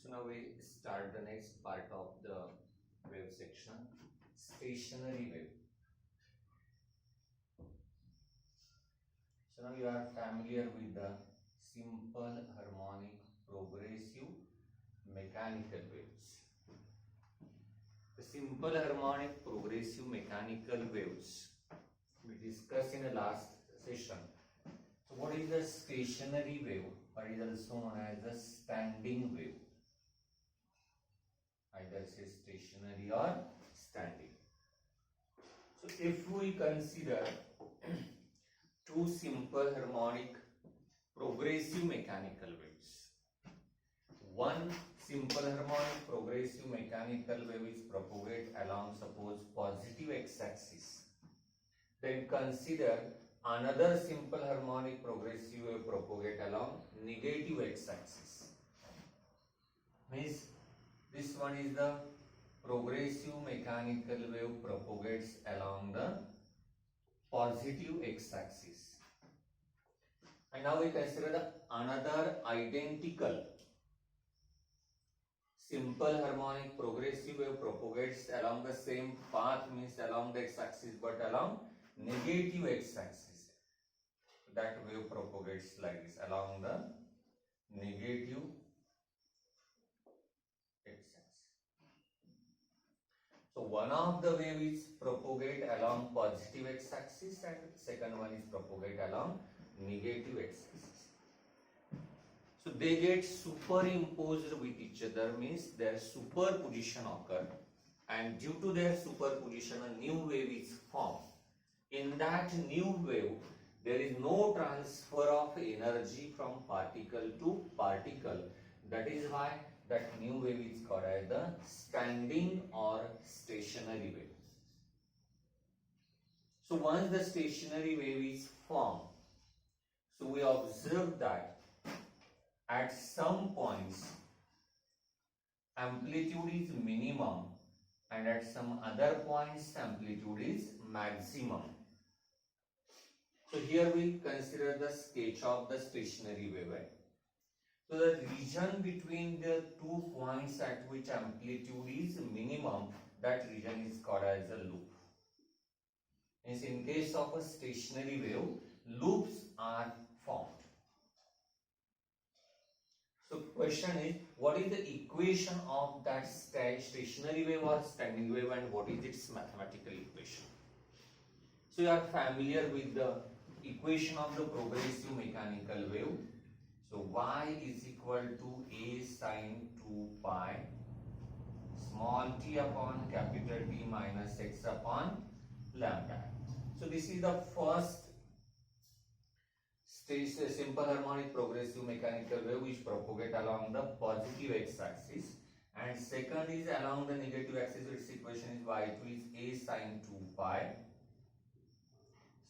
So now we start the next part of the wave section, stationary wave. So now you are familiar with the simple harmonic progressive mechanical waves. The simple harmonic progressive mechanical waves we discussed in the last session. So what is the stationary wave, or is also known as the standing wave? Either say stationary or standing. So if we consider two simple harmonic progressive mechanical waves, one simple harmonic progressive mechanical wave is propagate along suppose positive x-axis, then consider another simple harmonic progressive wave propagate along negative x-axis. Means this one is the progressive mechanical wave propagates along the positive x-axis. And now we consider the another identical simple harmonic progressive wave propagates along the same path, means along the x-axis but along negative x-axis. That wave propagates like this along the negative x-axis. So one of the wave is propagate along positive x-axis and second one is propagate along negative x-axis. So they get superimposed with each other, means their superposition occur, and due to their superposition a new wave is formed. In that new wave there is no transfer of energy from particle to particle. That is why that new wave is called as the standing or stationary wave. So once the stationary wave is formed, so we observe that at some points amplitude is minimum and at some other points amplitude is maximum. So here we consider the sketch of the stationary wave. So the region between the 2 points at which amplitude is minimum, that region is called as a loop. Means in case of a stationary wave, loops are formed. So question is, what is the equation of that stationary wave or standing wave, and what is its mathematical equation? So you are familiar with the equation of the progressive mechanical wave. So y is equal to a sine 2 pi small t upon capital T minus x upon lambda. So this is the first simple harmonic progressive mechanical wave which propagate along the positive x-axis, and second is along the negative axis. Its equation is y2 is a sine 2 pi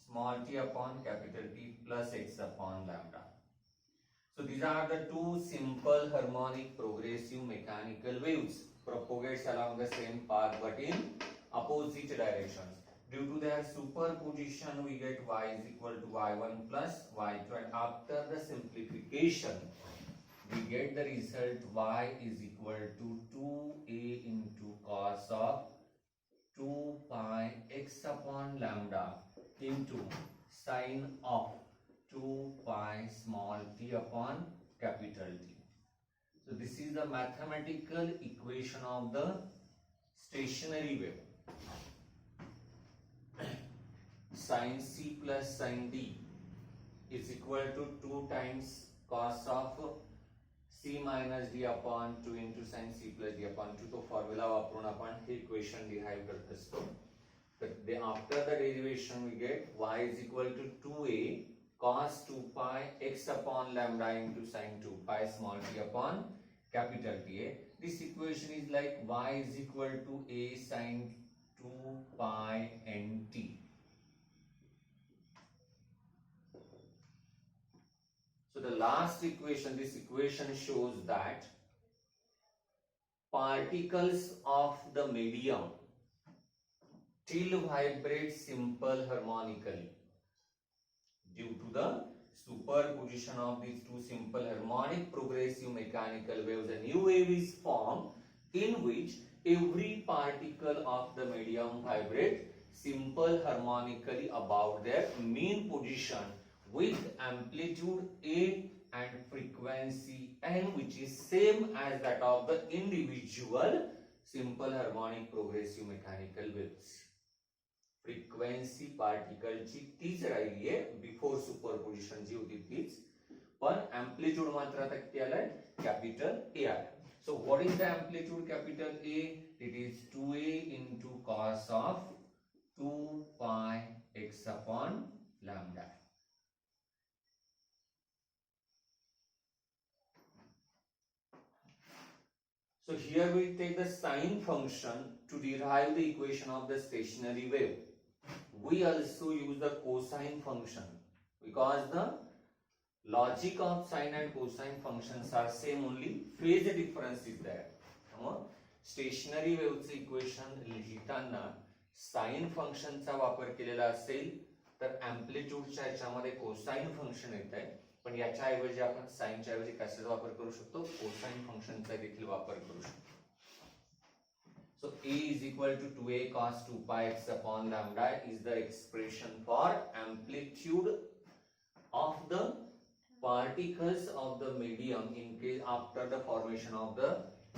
small t upon capital T plus x upon lambda. So these are the two simple harmonic progressive mechanical waves propagates along the same path but in opposite directions. Due to their superposition we get y is equal to y1 plus y2, and after the simplification we get the result y is equal to 2a into cos of 2 pi x upon lambda into sine of 2 pi small t upon capital T. So this is the mathematical equation of the stationary wave. Sin C plus sin D is equal to 2 times cos of C minus D upon 2 into sin C plus D upon 2. तो formula वापरून आपण हे equation derive करत असतो. तर after the derivation we get y is equal to 2a cos 2 pi x upon lambda into sin 2 pi small t upon capital T. This equation is like y is equal to a sin 2 pi nt. So the last equation, this equation shows that particles of the medium still vibrate simple harmonically due to the superposition of these two simple harmonic progressive mechanical waves, a new wave is formed in which every particle of the medium vibrates simple harmonically about their mean position with amplitude A and frequency N, which is same as that of the individual simple harmonic progressive mechanical waves. Frequency पार्टिकलची तीच राहिली आहे before superposition जी होती तीच, पण amplitude मात्र आता किती आलाय कॅपिटल ए आलाय. So what is the amplitude capital A? It is 2a into cos of 2 pi x upon lambda. So here we take the sine function to derive the equation of the stationary wave. We also use the cosine function because the logic of sine and cosine functions are same, only phase difference is there. Stationary वेव्हचं equation लिहिताना sine फंक्शनचा वापर केलेला असेल तर अँप्लिट्यूडच्या याच्यामध्ये cosine function येत आहे, पण याच्या ऐवजी आपण साइनच्या ऐवजी कशाचा वापर करू शकतो? कोसाइन फंक्शनचा देखील वापर करू शकतो. So A is equal to 2a cos 2 pi x upon lambda is the expression for amplitude of the particles of the medium in case after the formation of the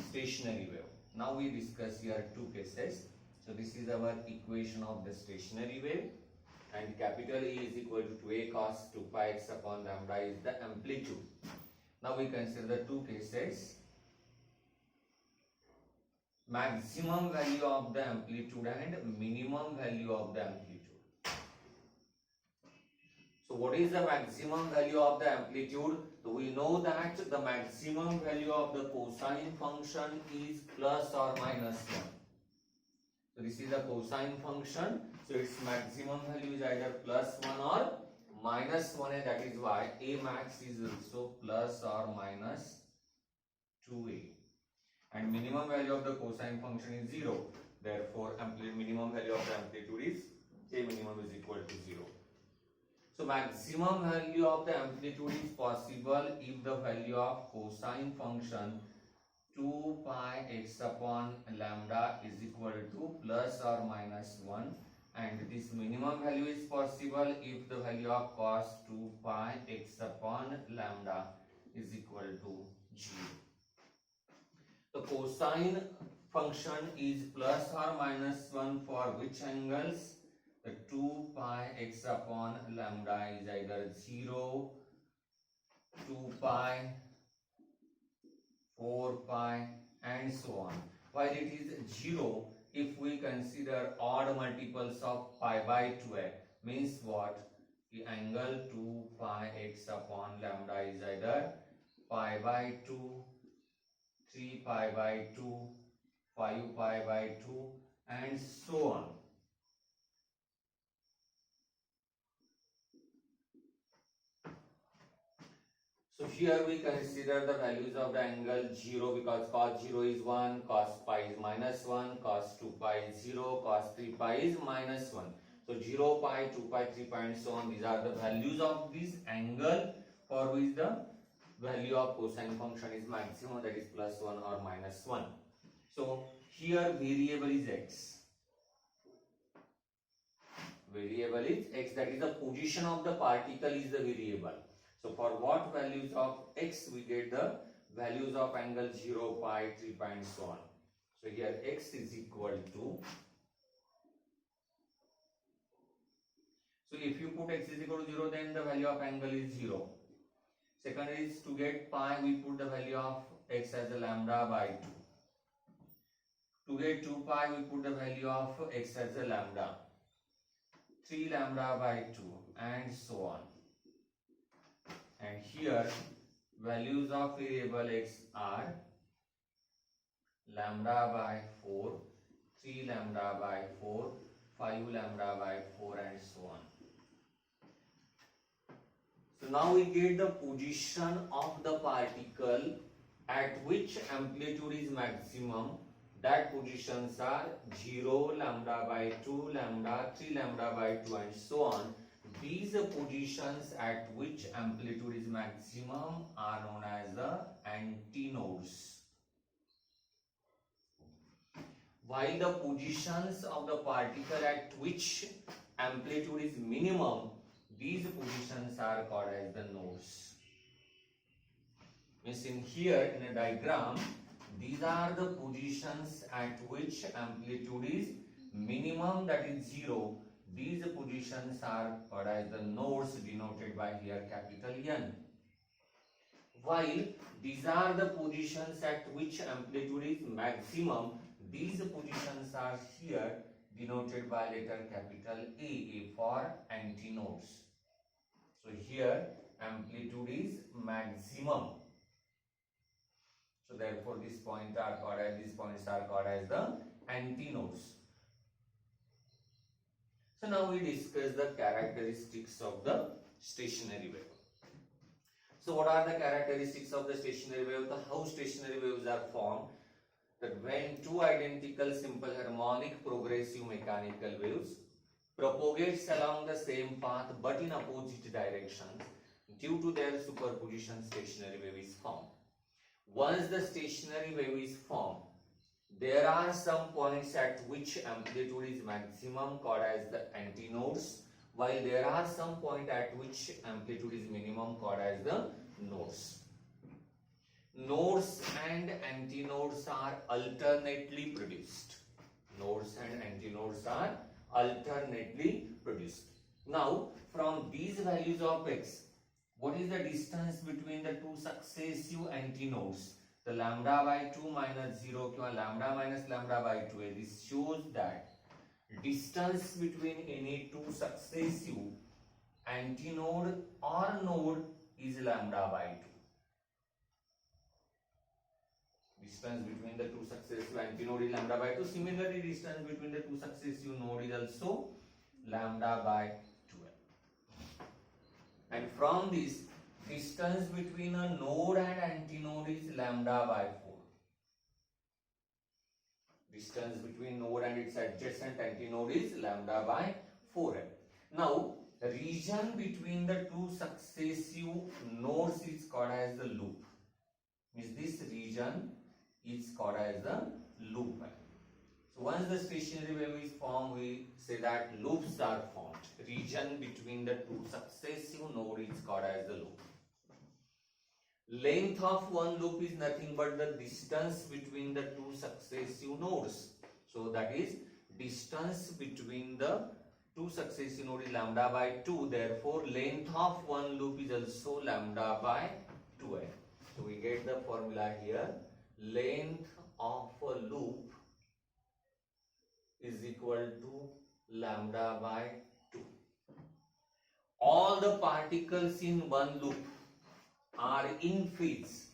stationary wave. Now we discuss here two cases. So this is our equation of the stationary wave, and capital A is equal to 2a cos 2 pi x upon lambda is the amplitude. Now we consider the two cases. Maximum value of the amplitude and minimum value of the amplitude. So what is the maximum value of the amplitude? So we know that the maximum value of the cosine function is plus or minus 1. So this is a cosine function, so its maximum value is either plus 1 or minus 1, and that is why A max is also plus or minus 2a. And minimum value of the cosine function is 0. Therefore, minimum value of the amplitude is J minimum is equal to 0. So maximum value of the amplitude is possible if the value of cosine function 2 pi x upon lambda is equal to plus or minus 1, and this minimum value is possible if the value of cos 2 pi x upon lambda is equal to 0. The cosine function is plus or minus 1 for which angles? The 2 pi x upon lambda is either 0, 2 pi, 4 pi and so on. While it is 0 if we consider odd multiples of pi by 2a, means what? The angle 2 pi x upon lambda is either pi by 2, 3 pi by 2, 5 pi by 2 and so on. So here we consider the values of the angle 0 because cos 0 is 1, cos pi is minus 1, cos 2 pi is 0, cos 3 pi is minus 1. So 0 pi, 2 pi, 3 pi and so on, these are the values of this angle for which the value of cosine function is maximum, that is plus 1 or minus 1. So here variable is x. Variable is x, that is the position of the particle is the variable. So for what values of x we get the values of angle 0, pi, 3 pi and so on. So here x is equal to, so if you put x is equal to 0, then the value of angle is 0. Second is to get pi, we put the value of x as a lambda by 2. To get 2 pi, we put the value of x as a lambda. 3 lambda by 2 and so on. And here values of variable x are lambda by 4, 3 lambda by 4, 5 lambda by 4 and so on. So now we get the position of the particle at which amplitude is maximum. That positions are 0, lambda by 2, lambda, 3 lambda by 2 and so on. these positions at which amplitude is maximum are known as the antinodes, while the positions of the particle at which amplitude is minimum, these positions are called as the nodes. Means in here in a diagram, these are the positions at which amplitude is minimum, that is 0. These positions are called as the nodes, denoted by here capital N. While these are the positions at which amplitude is maximum, these positions are here denoted by letter capital A for antinodes. So here amplitude is maximum. So therefore these points are called as the antinodes. So now we discuss the characteristics of the stationary wave. So what are the characteristics of the stationary wave? How stationary waves are formed? That when two identical simple harmonic progressive mechanical waves propagates along the same path but in opposite directions, due to their superposition, stationary wave is formed. Once the stationary wave is formed, there are some points at which amplitude is maximum, called as the antinodes, while there are some point at which amplitude is minimum, called as the nodes. Nodes and antinodes are alternately produced. Nodes and antinodes are alternately produced. Now, from these values of x, what is the distance between the two successive antinodes? The lambda by 2 minus 0 or lambda minus lambda by 2. This shows that distance between any two successive antinode or node is lambda by 2. Distance between the two successive antinode is lambda by 2. Similarly, distance between the two successive node is also lambda by 12. And from this, distance between a node and antinode is lambda by 4. Distance between node and its adjacent antinode is lambda by 4. Now, the region between the two successive nodes is called as the loop. Means this region is called as the loop. So once the stationary wave is formed, we say that loops are formed. Region between the two successive nodes is called as the loop. Length of one loop is nothing but the distance between the two successive nodes. So that is distance between the two successive nodes is lambda by 2. Therefore, length of one loop is also lambda by 2. So we get the formula here. Length of a loop is equal to lambda by 2. All the particles in one loop are in phase.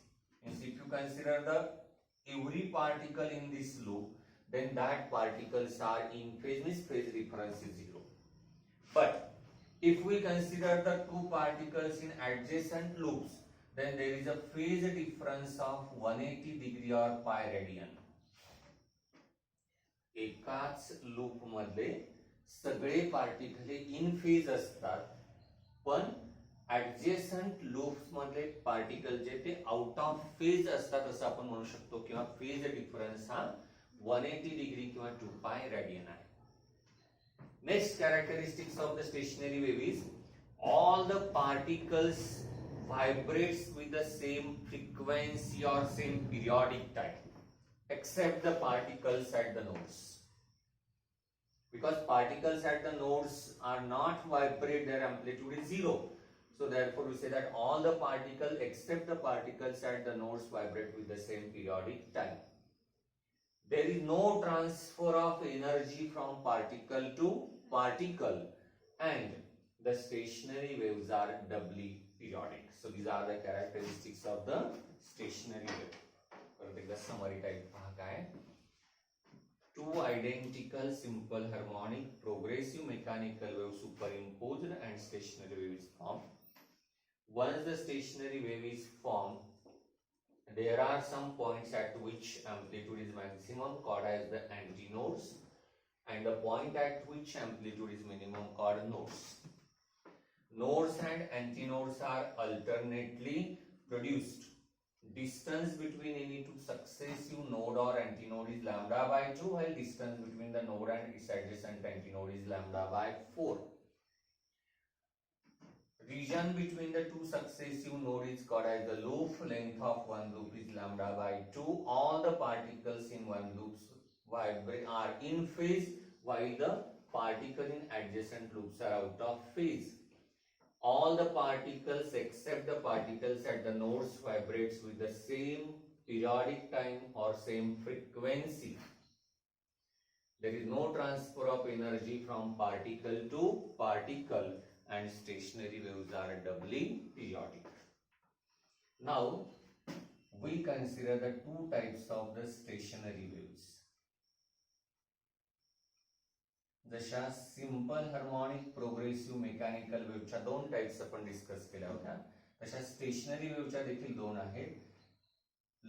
Means if you consider the every particle in this loop, then that particles are in phase, means phase difference is 0. But if we consider the two particles in adjacent loops, then there is a phase difference of 180 degree or pi radian. एकाच loop मध्ये सगळे particle in phase असतात, पण adjacent loops मधले particle जे ते out of phase असतात असं आपण म्हणू शकतो, किंवा फेज डिफरन्स हा 180 डिग्री किंवा 2 पाय रेडियन आहे. Next characteristics of the stationary wave is all the particles vibrates with the same frequency or same periodic time except the particles at the nodes, because particles at the nodes are not vibrate, their amplitude is 0. So therefore we say that all the particles except the particles at the nodes vibrate with the same periodic time. There is no transfer of energy from particle to particle, and the stationary waves are doubly periodic. So these are the characteristics of the stationary wave. परत एकदा summary type पहा काय. Two identical simple harmonic progressive mechanical waves superimposed and stationary wave is formed. Once the stationary wave is formed, there are some points at which amplitude is maximum, called as the antinodes, and the point at which amplitude is minimum, called nodes. Nodes and antinodes are alternately produced. Distance between any two successive node or antinode is lambda by 2, while distance between the node and its adjacent antinode is lambda by 4. Region between the two successive nodes is called as the loop. Length of one loop is lambda by 2. All the particles in one loop are in phase, while the particles in adjacent loops are out of phase. All the particles except the particles at the nodes vibrates with the same periodic time or same frequency. There is no transfer of energy from particle to particle, and stationary waves are doubly periodic. Now we consider the two types of the stationary waves. जशा simple harmonic progressive mechanical वेव्हच्या दोन types आपण discuss केल्या होत्या, तशा stationery वेव्हच्या देखील दोन आहेत.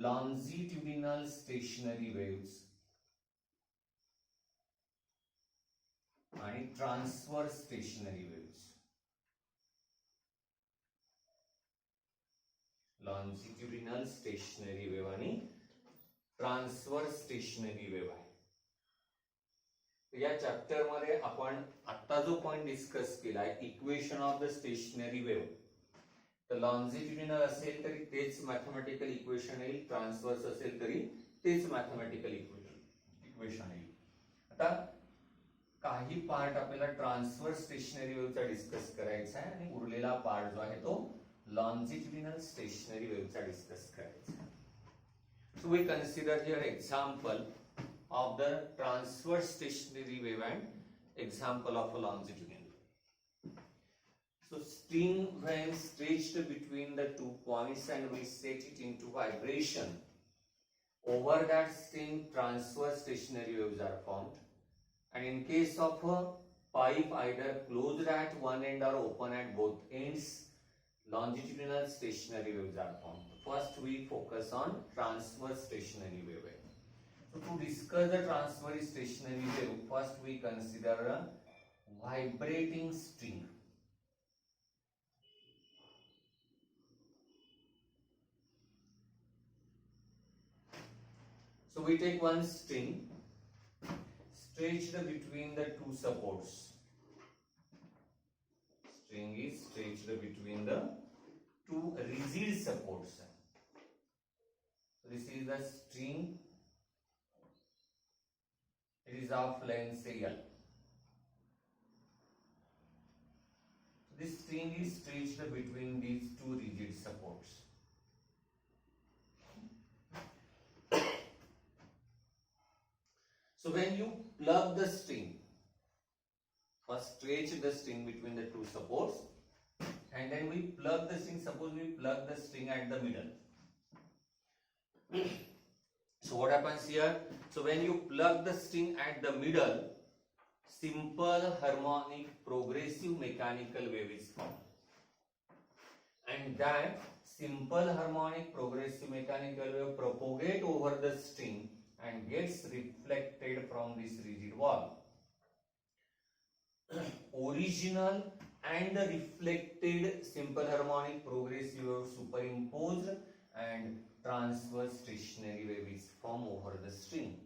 Longitudinal stationery waves आणि transverse stationery waves. Longitudinal stationery wave आणि ट्रान्सवर्स स्टेशनरी वेव्ह आहे. या चॅप्टर मध्ये आपण आता जो पॉइंट डिस्कस केलाय, equation of the stationery wave, तर लॉन्जिट्युडिनल असेल तरी तेच मॅथमॅटिकल इक्वेशन येईल, ट्रान्सवर्स असेल तरी तेच मॅथमॅटिकल इक्वेशन येईल. आता काही पार्ट आपल्याला ट्रान्सवर्स स्टेशनरी वेव्हचा डिस्कस करायचा आहे आणि उरलेला पार्ट जो आहे तो लॉन्जिट्युडिनल स्टेशनरी वेव्हचा डिस्कस करायचा आहे. So we consider here example of the transverse stationary wave and example of a longitudinal. So string when stretched between the 2 points and we set it into vibration, over that string transverse stationary waves are formed, and in case of a pipe either closed at one end or open at both ends, longitudinal stationary waves are formed. First we focus on transverse stationary wave. So to discuss the transverse stationary wave, first we consider a vibrating string. So we take one string stretched between the two supports. String is stretched between the two rigid supports. So this is the string. It is of length say L. This string is stretched between these two rigid supports. So when you plug the string, first stretch the string between the two supports, and then we plug the string. Suppose we plug the string at the middle. So what happens here? So when you plug the string at the middle, simple harmonic progressive mechanical wave is formed. And that simple harmonic progressive mechanical wave propagate over the string and gets reflected from this rigid wall. Original and the reflected simple harmonic progressive wave superimposed, and transverse stationary wave is formed over the string.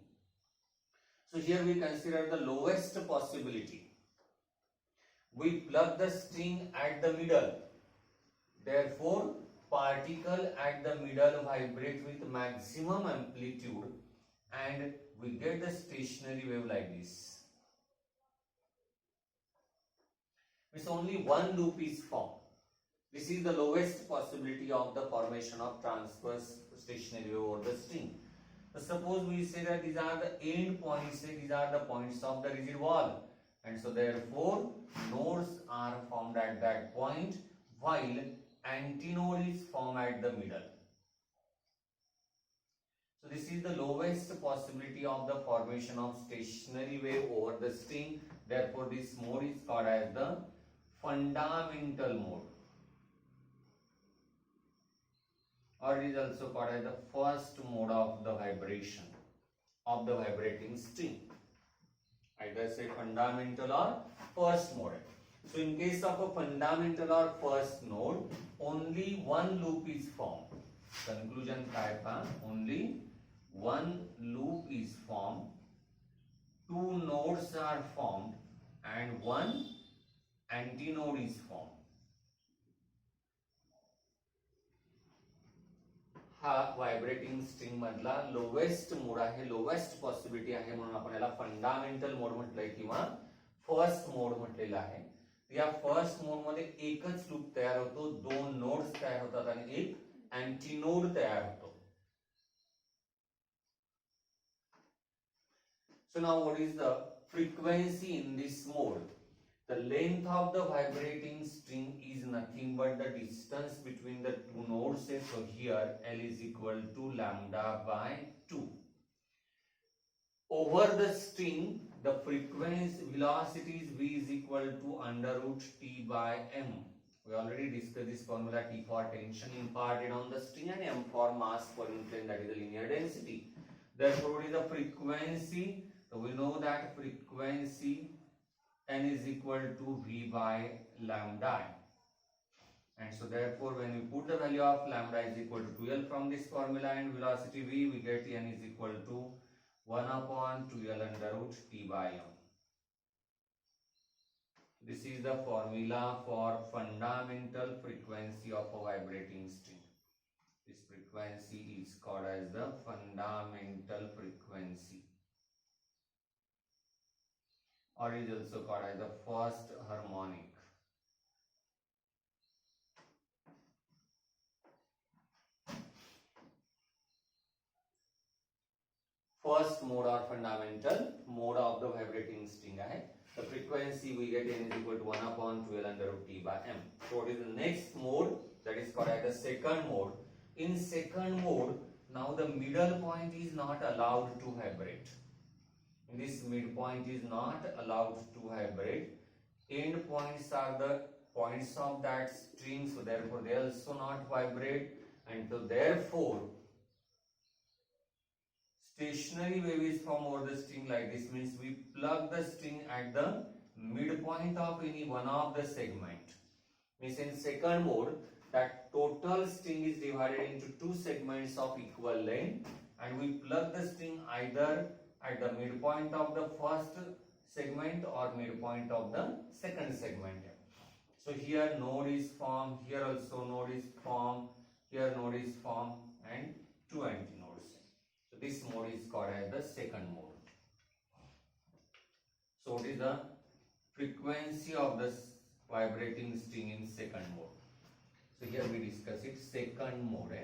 So here we consider the lowest possibility. We plug the string at the middle. Therefore, particle at the middle vibrate with maximum amplitude, and we get the stationary wave like this. Means only one loop is formed. This is the lowest possibility of the formation of transverse stationary wave over the string. So suppose we say that these are the end points, these are the points of the rigid wall, and so therefore nodes are formed at that point, while antinode is formed at the middle. So this is the lowest possibility of the formation of stationary wave over the string. Therefore this mode is called as the fundamental mode, or it is also called as the first mode of the vibration of the vibrating string. Either say fundamental or first mode. So in case of a fundamental or first node, only one loop is formed. Conclusion काय पहा, only one loop is formed, two nodes are formed and one antinode is formed. हा vibrating string मधला lowest mode आहे, lowest possibility आहे, म्हणून आपण याला fundamental mode म्हटलंय किंवा फर्स्ट मोड म्हटलेलं आहे. या फर्स्ट मोड मध्ये एकच लूप तयार होतो, दोन नोड्स तयार होतात आणि एक अँटीनोड तयार होतो. So now what is the frequency in this mode? The length of the vibrating string is nothing but the distance between the two nodes. So here L is equal to lambda by 2. Over the string, the frequency velocity is V is equal to under root T by M. We already discussed this formula, T for tension imparted on the string and M for mass per unit length, that is the linear density. Therefore, what is the frequency? So we know that frequency N is equal to V by lambda, and so therefore when we put the value of lambda is equal to 12 from this formula and velocity V, we get N is equal to 1 upon 2L under root T by M. This is the formula for fundamental frequency of a vibrating string. This frequency is called as the fundamental frequency, or is also called as the first harmonic. First mode or fundamental mode of the vibrating string hai. The frequency we get N is equal to 1 upon 12 under root T by M. So what is the next mode? That is called as the second mode. In second mode, now the middle point is not allowed to vibrate. This midpoint is not allowed to vibrate. End points are the points of that string, so therefore they also not vibrate, and so therefore stationary wave is formed over the string like this. Means we plug the string at the midpoint of any one of the segment. Means in second mode, that total string is divided into two segments of equal length, and we plug the string either at the midpoint of the first segment or midpoint of the second segment. So here node is formed, here also node is formed, here node is formed, and two antinodes. So this mode is called as the second mode. So what is the frequency of the vibrating string in second mode? So here we discuss it, second mode.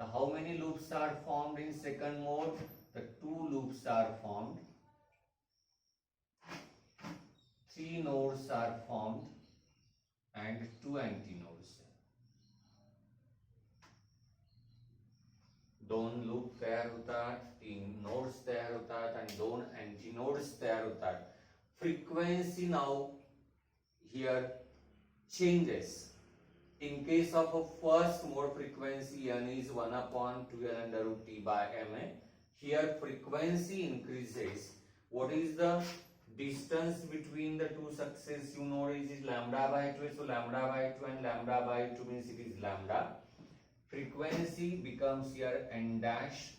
Now how many loops are formed in second mode? The two loops are formed, three nodes are formed, and two antinodes. दोन loop तयार होतात, तीन nodes तयार होतात आणि दोन अँटीनोड्स तयार होतात. Frequency now here changes. In case of a first mode, frequency N is 1 upon 2L under root T by M. Here frequency increases. What is the distance between the two successive nodes is lambda by 2. So lambda by 2 and lambda by 2 means it is lambda. Frequency becomes here N dash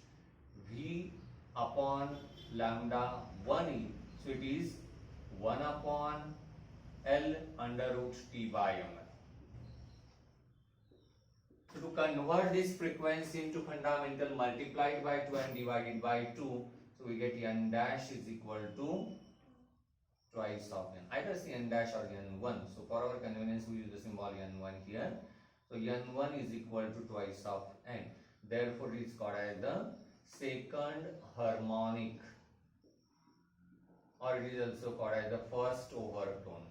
V upon lambda 1e. So it is 1 upon L under root T by M. So to convert this frequency into fundamental, multiplied by 2 and divided by 2, so we get N dash is equal to twice of N. Either say N dash or N1. So for our convenience, we use the symbol N1 here. So N1 is equal to twice of N. Therefore, it is called as the second harmonic, or it is also called as the first overtone.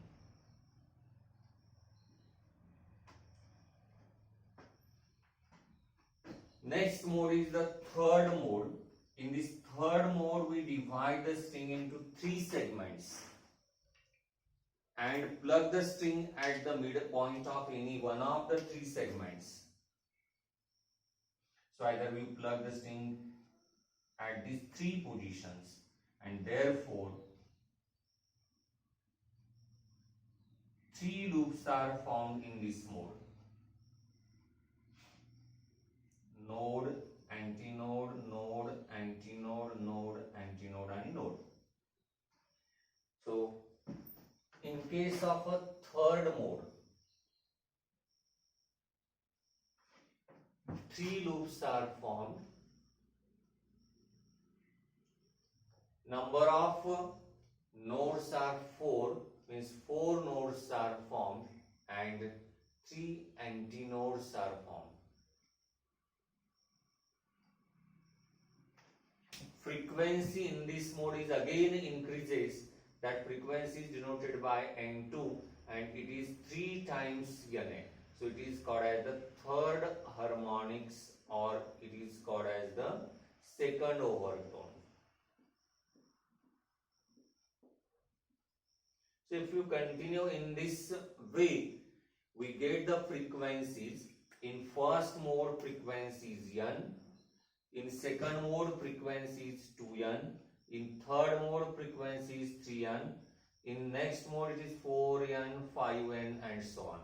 Next mode is the third mode. In this third mode, we divide the string into three segments and plug the string at the midpoint of any one of the three segments. So either we plug the string at these three positions, and therefore 3 loops are formed in this mode. Node, antinode, node, antinode, node, antinode and node. So in case of a third mode, 3 loops are formed. Number of nodes are 4, means 4 nodes are formed and 3 antinodes are formed. Frequency in this mode is again increases. That frequency is denoted by N2 and it is 3 times Na. So it is called as the third harmonics, or it is called as the second overtone. So if you continue in this way, we get the frequencies. In first mode frequency is N, in second mode frequency is 2N, in third mode frequency is 3N, in next mode it is 4N, 5N and so on.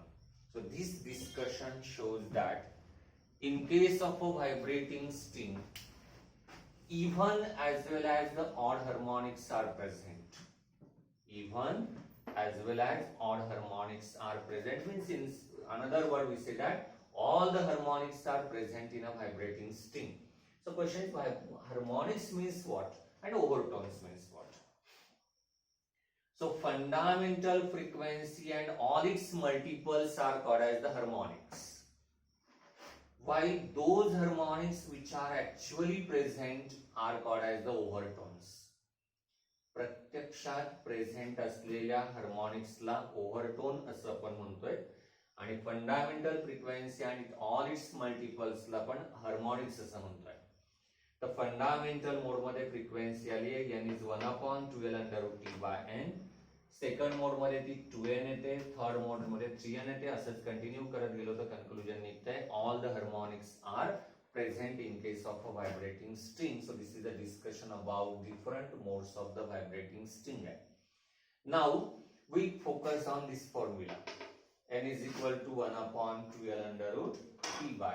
So this discussion shows that in case of a vibrating string, even as well as the odd harmonics are present. Even as well as odd harmonics are present, means in another word we say that all the harmonics are present in a vibrating string. So question is, harmonics means what and overtones means what? So fundamental frequency and all its multiples are called as the harmonics, while those harmonics which are actually present are called as the overtones. प्रत्यक्षात present असलेल्या हार्मोनिक्सला ओव्हरटोन असं आपण म्हणतोय आणि fundamental frequency आणि all it's मल्टिपल्सला पण harmonics असं म्हणतोय. तर फंडामेंटल मोड मध्ये फ्रिक्वेन्सी आली आहे n is 1/2L √ T by n. Second mode मध्ये ती 2n येते, थर्ड मोड मध्ये 3n येते. असंच कंटिन्यू करत गेलो तर कन्क्लुजन निघतंय all the harmonics are present in case of a vibrating string. So this is a discussion about different modes of the vibrating string. Now we focus on this formula. N is equal to 1/2L √ T by.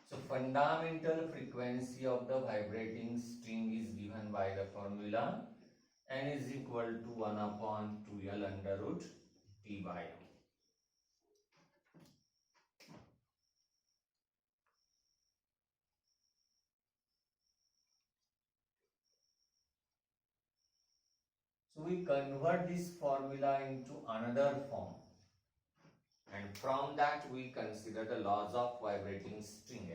So fundamental frequency of the vibrating string is given by the formula N is equal to 1/2L √ T by m. So we convert this formula into another form, and from that we consider the laws of vibrating string.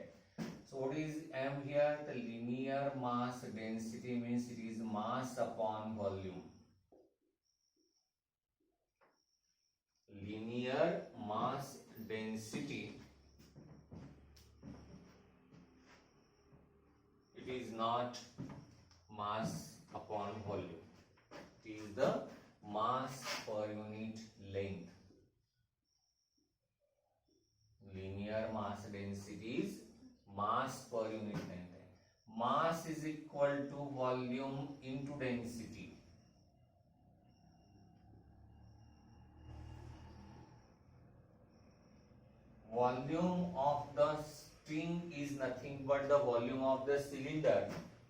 So what is M here? The linear mass density means it is mass upon volume. Linear mass density, it is not mass upon volume. Is the mass per unit length. Linear mass density is mass per unit length. Mass is equal to volume into density. Volume of the string is nothing but the volume of the cylinder.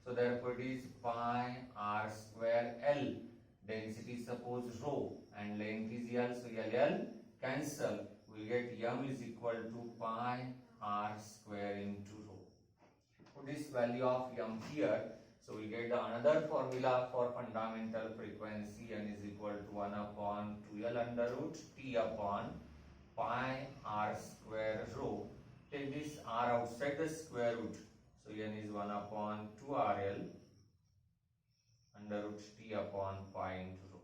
So therefore it is pi r square L. Density suppose rho and length is L, so L cancel. We get m is equal to pi r square into rho. Put this value of m here, so we get another formula for fundamental frequency. N is equal to 1/2L √ T upon pi r square rho. Take this r outside the square root, so N is 1/2RL √ T upon pi into rho.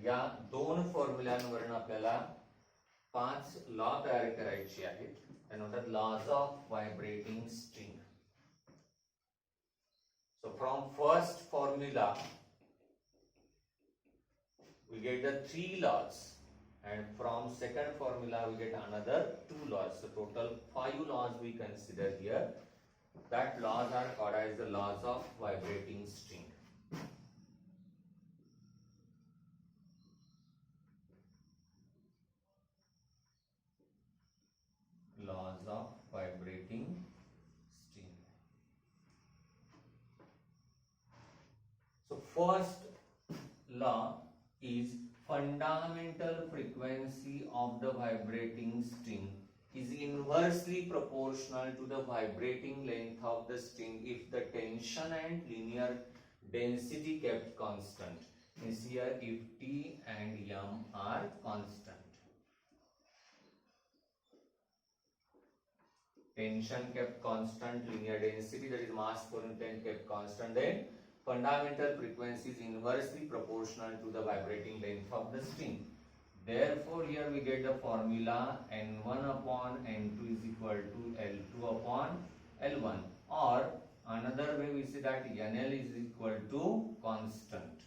या दोन फॉर्म्युलांवरून आपल्याला 5 law तयार करायचे आहेत. त्यानंतर laws of vibrating string. So from first formula we get the 3 laws, and from second formula we get another 2 laws. So total 5 laws we consider here. That laws are called as the laws of vibrating string. Laws of vibrating string. So first law is fundamental frequency of the vibrating string is inversely proportional to the vibrating length of the string if the tension and linear density kept constant. Means here if T and M are constant. Tension kept constant, linear density, that is mass per unit kept constant, then fundamental frequency is inversely proportional to the vibrating length of the string. Therefore, here we get the formula N1 upon N2 is equal to L2 upon L1, or another way we say that NL is equal to constant.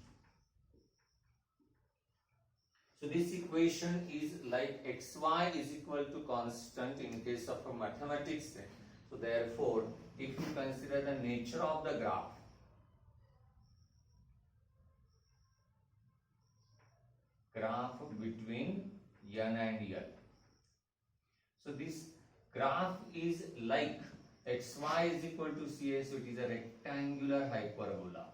So this equation is like xy is equal to constant in case of a mathematics. So therefore, if you consider the nature of the graph, between N and L. So this graph is like xy is equal to CA, so it is a rectangular hyperbola.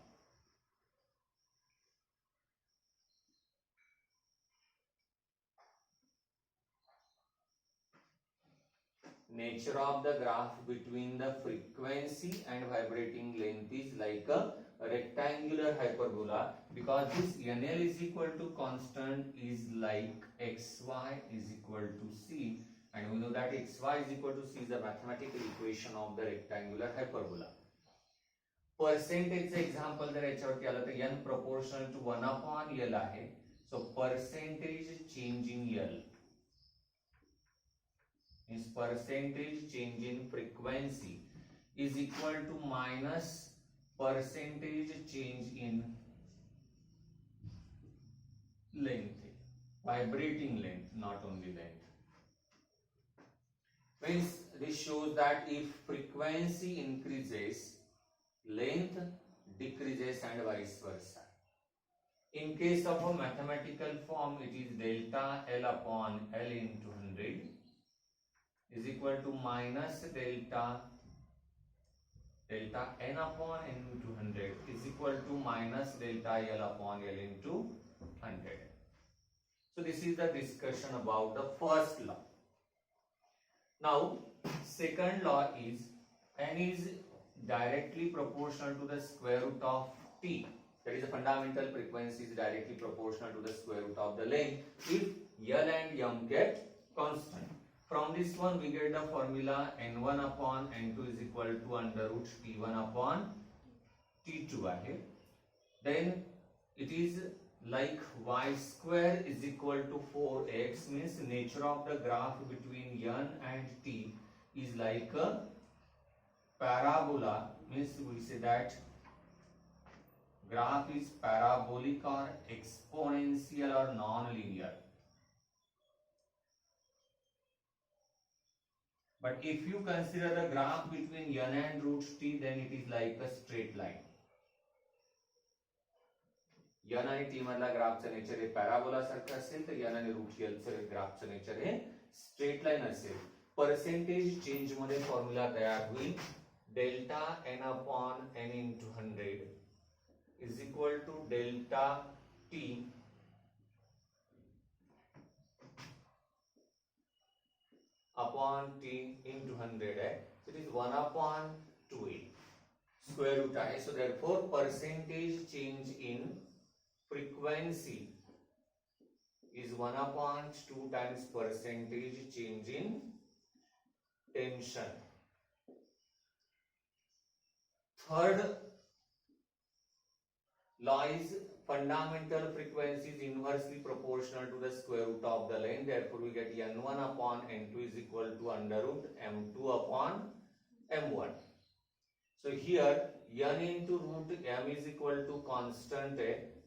Nature of the graph between the frequency and vibrating length is like a rectangular hyperbola, because this NL is equal to constant is like xy is equal to C, and we know that xy is equal to C is the mathematical equation of the rectangular hyperbola. पर्सेंटेजचं example जर याच्यावरती आलं तर n proportional to 1 upon L आहे. So percentage change in L is percentage change in frequency is equal to minus percentage change in length, vibrating length, not only length. Means this shows that if frequency increases, length decreases and vice versa. In case of a mathematical form, it is delta L upon L into 100 is equal to minus delta N upon N into 100 is equal to minus delta L upon L into 100. So this is the discussion about the first law. Now, second law is N is directly proportional to the square root of T. That is, the fundamental frequency is directly proportional to the square root of the length if L and M kept constant. From this one we get the formula N1 upon N2 is equal to under root T1 upon T2. Then it is like y square is equal to 4x, means nature of the graph between N and T is like a parabola, means we say that graph is parabolic or exponential or non-linear. But if you consider the graph between N and root T, then it is like a straight line. N आणि T मधला ग्राफचं nature हे parabola सारखं असेल, तर N आणि root L चं ग्राफचं nature हे straight line असेल. Percentage change मध्ये formula तयार होईल delta N upon N into 100 is equal to delta T upon T into 100 है. So it is 1 upon 2a square root है. So therefore percentage change in frequency is 1 upon 2 times percentage change in tension. Third law is fundamental frequency is inversely proportional to the square root of the length. Therefore we get N1 upon N2 is equal to under root M2 upon M1. So here N into root M is equal to constant.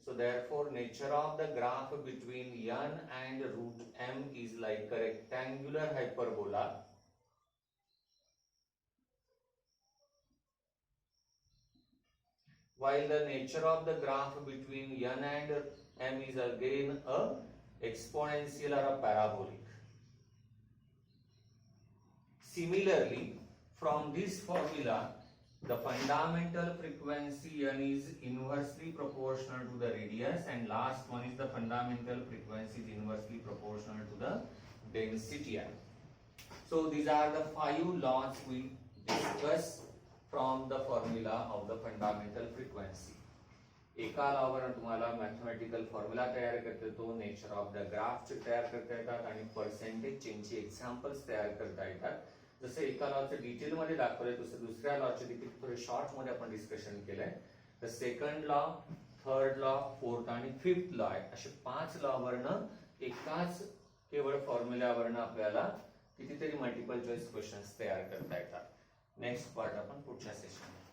So therefore nature of the graph between N and root M is like a rectangular hyperbola. while the nature of the graph between n and m is again a exponential or a parabolic. Similarly, from this formula, the fundamental frequency n is inversely proportional to the radius, and last one is the fundamental frequency is inversely proportional to the density n. So these are the 5 laws we discuss from the formula of the fundamental frequency. एका lower तुम्हाला mathematical formula तयार करता येतो, nature of the graph तयार करता येतात आणि percentage चेंजचे examples तयार करता येतात. जसं एका लॉचं डिटेल मध्ये दाखवलंय तसं दुसऱ्या लॉचे देखील थोडे शॉर्ट मध्ये आपण डिस्कशन केलंय. तर second law, third law, fourth आणि फिफ्थ लॉ आहे, असे 5 लॉ वरनं एकाच केवळ फॉर्म्युल्यावरनं आपल्याला कितीतरी मल्टिपल चॉईस क्वेश्चन्स तयार करता येतात. नेक्स्ट पार्ट आपण पुढच्या सेशनमध्ये